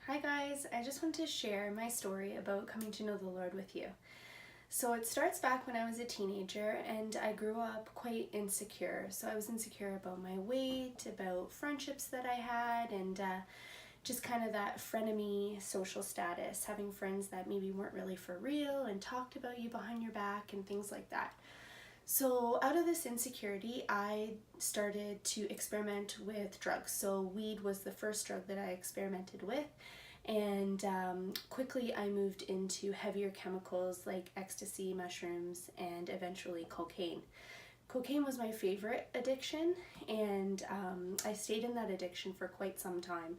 Hi guys, I just want to share my story about coming to know the Lord with you. So it starts back when I was a teenager and I grew up quite insecure. So I was insecure about my weight, about friendships that I had, and just kind of that frenemy social status, having friends that maybe weren't really for real and talked about you behind your back and things like that. So out of this insecurity, I started to experiment with drugs. So weed was the first drug that I experimented with, and quickly I moved into heavier chemicals like ecstasy, mushrooms, and eventually cocaine. Cocaine was my favorite addiction, and I stayed in that addiction for quite some time.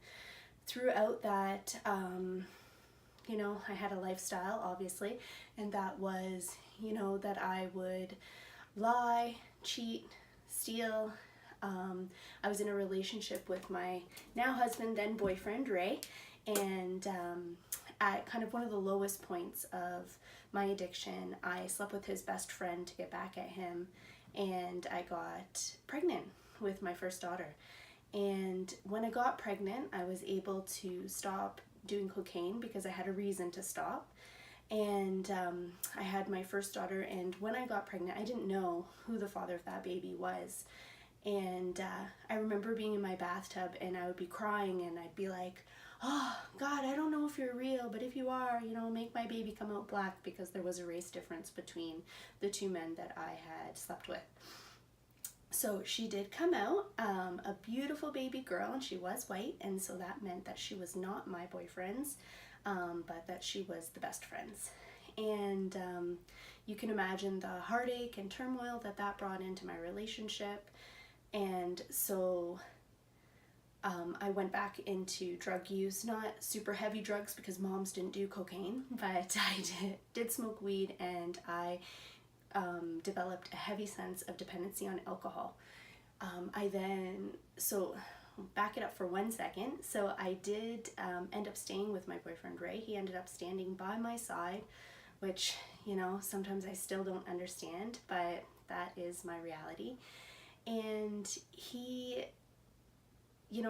Throughout that, I had a lifestyle, obviously, and that was, that I would lie, cheat, steal. I was in a relationship with my now husband, then boyfriend, Ray, and at kind of one of the lowest points of my addiction, I slept with his best friend to get back at him, and I got pregnant with my first daughter. And when I got pregnant, I was able to stop doing cocaine because I had a reason to stop. And I had my first daughter, and when I got pregnant, I didn't know who the father of that baby was. And I remember being in my bathtub and I would be crying and I'd be like, oh God, I don't know if you're real, but if you are, make my baby come out black, because there was a race difference between the two men that I had slept with. So she did come out, a beautiful baby girl, and she was white, and so that meant that she was not my boyfriend's, but that she was the best friend's. And you can imagine the heartache and turmoil that that brought into my relationship. And so I went back into drug use, not super heavy drugs because moms didn't do cocaine, but I did smoke weed, and I developed a heavy sense of dependency on alcohol. So back it up for 1 second. So I did end up staying with my boyfriend Ray. He ended up standing by my side, which, sometimes I still don't understand, but that is my reality. And he,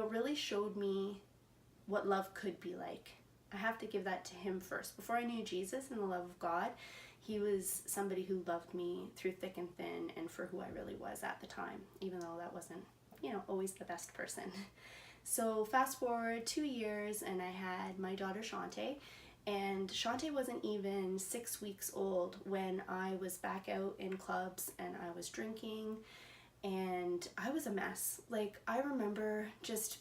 really showed me what love could be like. I have to give that to him first. Before I knew Jesus and the love of God, he was somebody who loved me through thick and thin and for who I really was at the time, even though that wasn't, always the best person. So fast forward 2 years and I had my daughter Shantae, and Shantae wasn't even 6 weeks old when I was back out in clubs and I was drinking, and I was a mess. Like, I remember just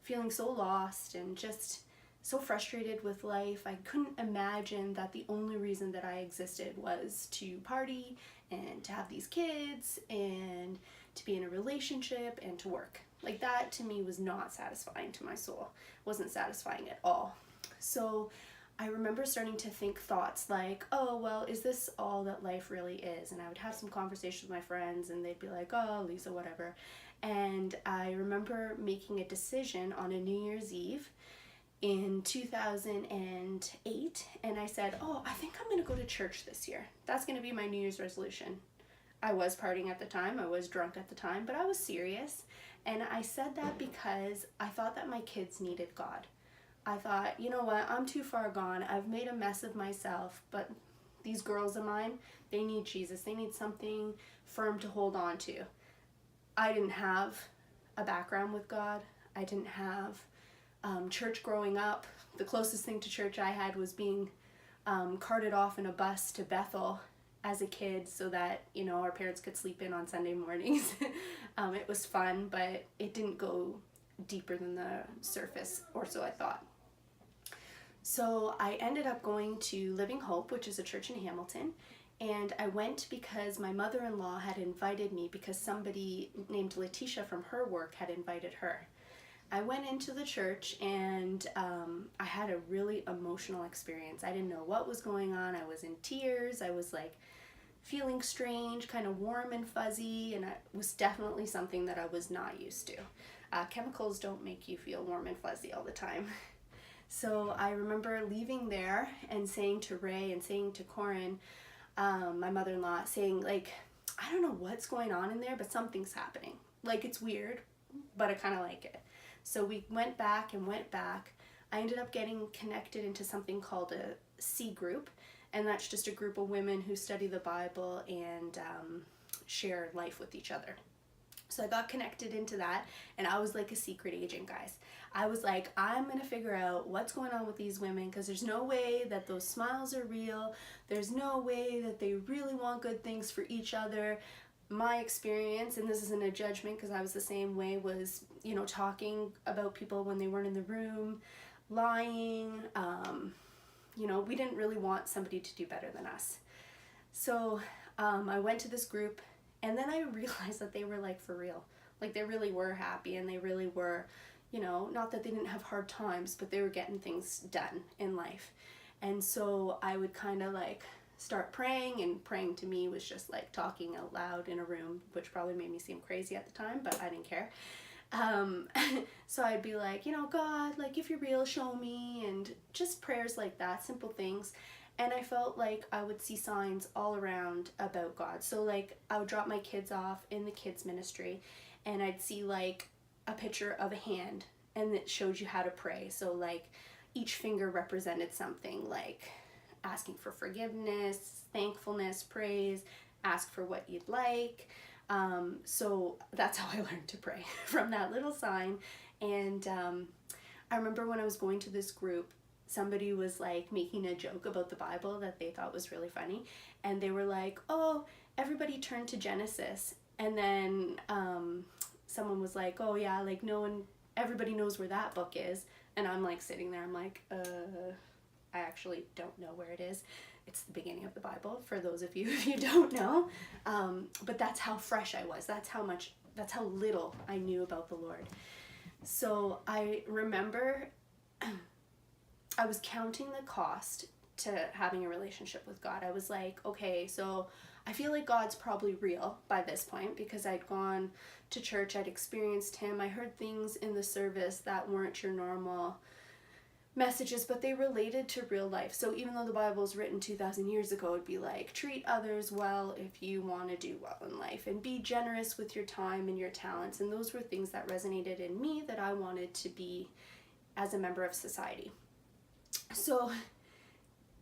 feeling so lost and just so frustrated with life. I couldn't imagine that the only reason that I existed was to party and to have these kids and to be in a relationship and to work. Like, that to me was not satisfying to my soul. It wasn't satisfying at all. So I remember starting to think thoughts like, oh, well, is this all that life really is? And I would have some conversations with my friends and they'd be like, oh, Lisa, whatever. And I remember making a decision on a New Year's Eve in 2008, and I said, oh, I think I'm going to go to church this year. That's going to be my New Year's resolution. I was partying at the time, I was drunk at the time, but I was serious. And I said that because I thought that my kids needed God. I thought, you know what, I'm too far gone. I've made a mess of myself, but these girls of mine, they need Jesus. They need something firm to hold on to. I didn't have a background with God. I didn't have church growing up. The closest thing to church I had was being carted off in a bus to Bethel as a kid so that, our parents could sleep in on Sunday mornings. It was fun, but it didn't go deeper than the surface, or so I thought. So I ended up going to Living Hope, which is a church in Hamilton, and I went because my mother-in-law had invited me because somebody named Letitia from her work had invited her. I went into the church and I had a really emotional experience. I didn't know what was going on. I was in tears. I was like feeling strange, kind of warm and fuzzy, and it was definitely something that I was not used to. Chemicals don't make you feel warm and fuzzy all the time. So I remember leaving there and saying to Ray and saying to Corin, my mother-in-law, saying like, I don't know what's going on in there, but something's happening. Like, it's weird, but I kind of like it. So we went back and went back. I ended up getting connected into something called a C group, and that's just a group of women who study the Bible and share life with each other. So I got connected into that, and I was like a secret agent, guys. I was like, I'm going to figure out what's going on with these women, because there's no way that those smiles are real. There's no way that they really want good things for each other. My experience, and this isn't a judgment because I was the same way, was, you know, talking about people when they weren't in the room, lying. You know, we didn't really want somebody to do better than us. So I went to this group, and then I realized that they were like for real. Like they really were happy, and they really were, you know, not that they didn't have hard times, but they were getting things done in life. And so I would kind of like start praying, and praying to me was just like talking out loud in a room, which probably made me seem crazy at the time, but I didn't care. So I'd be like, you know, God, like if you're real, show me, and just prayers like that, simple things. And I felt like I would see signs all around about God. So like I would drop my kids off in the kids ministry, and I'd see like a picture of a hand, and it showed you how to pray. So like each finger represented something, like asking for forgiveness, thankfulness, praise, ask for what you'd like. So that's how I learned to pray, from that little sign. And I remember when I was going to this group, somebody was like making a joke about the Bible that they thought was really funny, and they were like, oh, everybody turn to Genesis. And then someone was like, oh yeah, like everybody knows where that book is. And I'm like sitting there, I'm like, I actually don't know where it is. It's the beginning of the Bible, for those of you if you don't know. But that's how fresh I was. That's how little I knew about the Lord. So I remember I was counting the cost to having a relationship with God. I was like, okay, so I feel like God's probably real by this point, because I'd gone to church, I'd experienced him, I heard things in the service that weren't your normal messages, but they related to real life. So even though the Bible was written 2,000 years ago, it'd be like, treat others well if you want to do well in life, and be generous with your time and your talents. And those were things that resonated in me, that I wanted to be as a member of society. So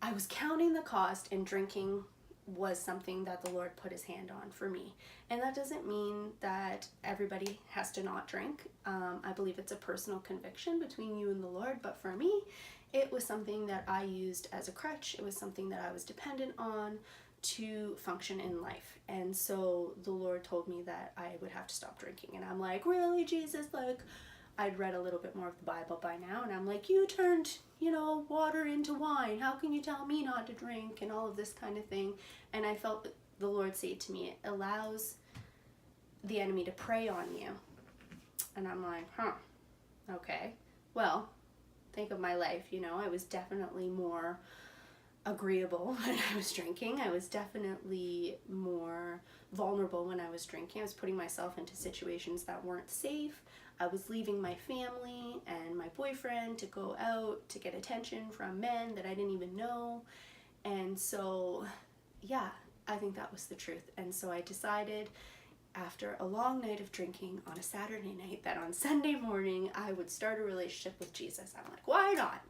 I was counting the cost, and drinking was something that the Lord put his hand on for me. And that doesn't mean that everybody has to not drink. I believe it's a personal conviction between you and the Lord, but for me, it was something that I used as a crutch. It was something that I was dependent on to function in life. And so the Lord told me that I would have to stop drinking. And I'm like, really, Jesus? Like, I'd read a little bit more of the Bible by now, and I'm like, you turned, you know, water into wine. How can you tell me not to drink? And all of this kind of thing. And I felt the Lord say to me, it allows the enemy to prey on you. And I'm like, okay. Well, think of my life, you know, I was definitely more agreeable when I was drinking. I was definitely more vulnerable when I was drinking. I was putting myself into situations that weren't safe. I was leaving my family and my boyfriend to go out to get attention from men that I didn't even know. And so, yeah, I think that was the truth. And so I decided, after a long night of drinking on a Saturday night, that on Sunday morning I would start a relationship with Jesus. I'm like, why not?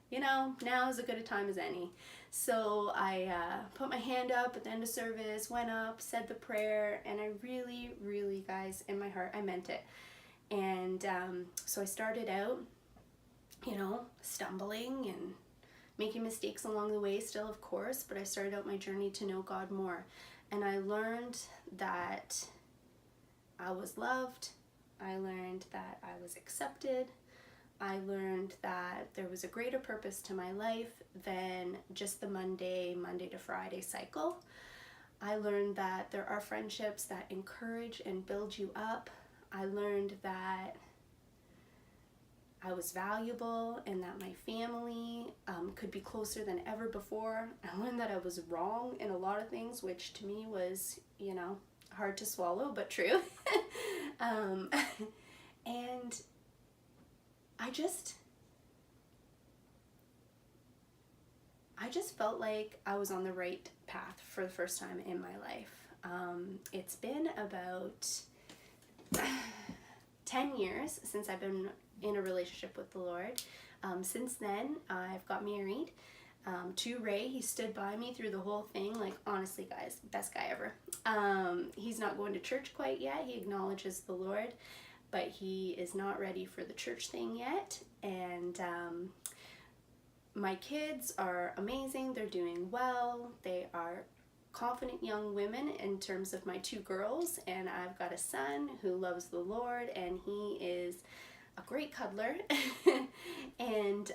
You know, now is as good a time as any. So I put my hand up at the end of service, went up, said the prayer, and I really, really, guys, in my heart, I meant it. And so I started out, you know, stumbling and making mistakes along the way still, of course, but I started out my journey to know God more. And I learned that I was loved. I learned that I was accepted. I learned that there was a greater purpose to my life than just the Monday to Friday cycle. I learned that there are friendships that encourage and build you up. I learned that I was valuable and that my family could be closer than ever before. I learned that I was wrong in a lot of things, which to me was, you know, hard to swallow, but true. And I just felt like I was on the right path for the first time in my life. It's been about 10 years since I've been in a relationship with the Lord. Since then, I've got married to Ray. He stood by me through the whole thing. Like, honestly, guys, best guy ever. He's not going to church quite yet. He acknowledges the Lord, but he is not ready for the church thing yet. And my kids are amazing. They're doing well. They are confident young women in terms of my two girls, and I've got a son who loves the Lord, and he is a great cuddler. And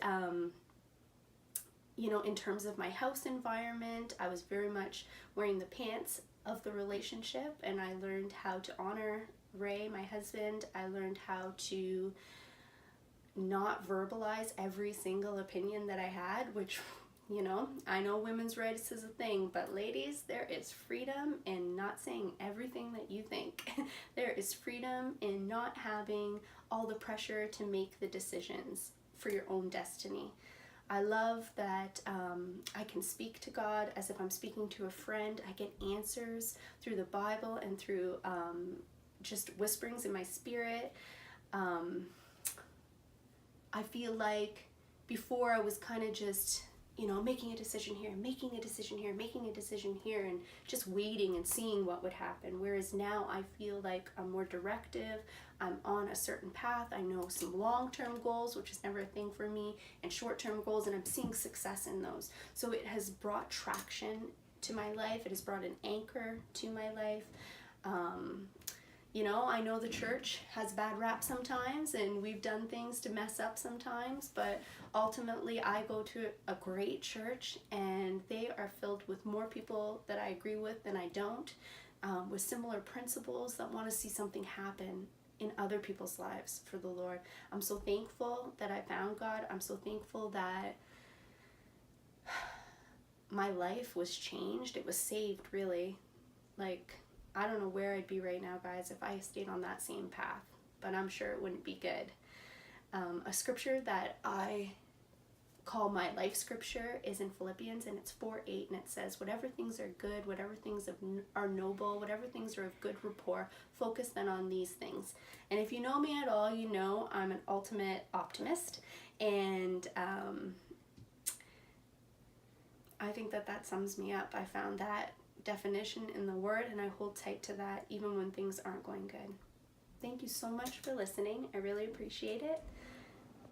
you know, in terms of my house environment, I was very much wearing the pants of the relationship, and I learned how to honor Ray, my husband. I learned how to not verbalize every single opinion that I had, which, you know, I know women's rights is a thing, but ladies, there is freedom in not saying everything that you think. There is freedom in not having all the pressure to make the decisions for your own destiny. I love that I can speak to God as if I'm speaking to a friend. I get answers through the Bible and through just whisperings in my spirit. I feel like before I was kind of just, you know, making a decision here, making a decision here, making a decision here, and just waiting and seeing what would happen. Whereas now I feel like I'm more directive. I'm on a certain path. I know some long-term goals, which is never a thing for me, and short-term goals, and I'm seeing success in those. So it has brought traction to my life. It has brought an anchor to my life. You know, I know the church has bad rap sometimes, and we've done things to mess up sometimes, but ultimately I go to a great church, and they are filled with more people that I agree with than I don't, with similar principles that want to see something happen in other people's lives for the Lord. I'm so thankful that I found God. I'm so thankful that my life was changed. It was saved, really. Like, I don't know where I'd be right now, guys, if I stayed on that same path, but I'm sure it wouldn't be good. A scripture that I call my life scripture is in Philippians, and it's 4:8, and it says, whatever things are good, whatever things are noble, whatever things are of good rapport, focus then on these things. And if you know me at all, you know I'm an ultimate optimist, and I think that sums me up. I found that definition in the Word, and I hold tight to that even when things aren't going good. Thank you so much for listening. I really appreciate it.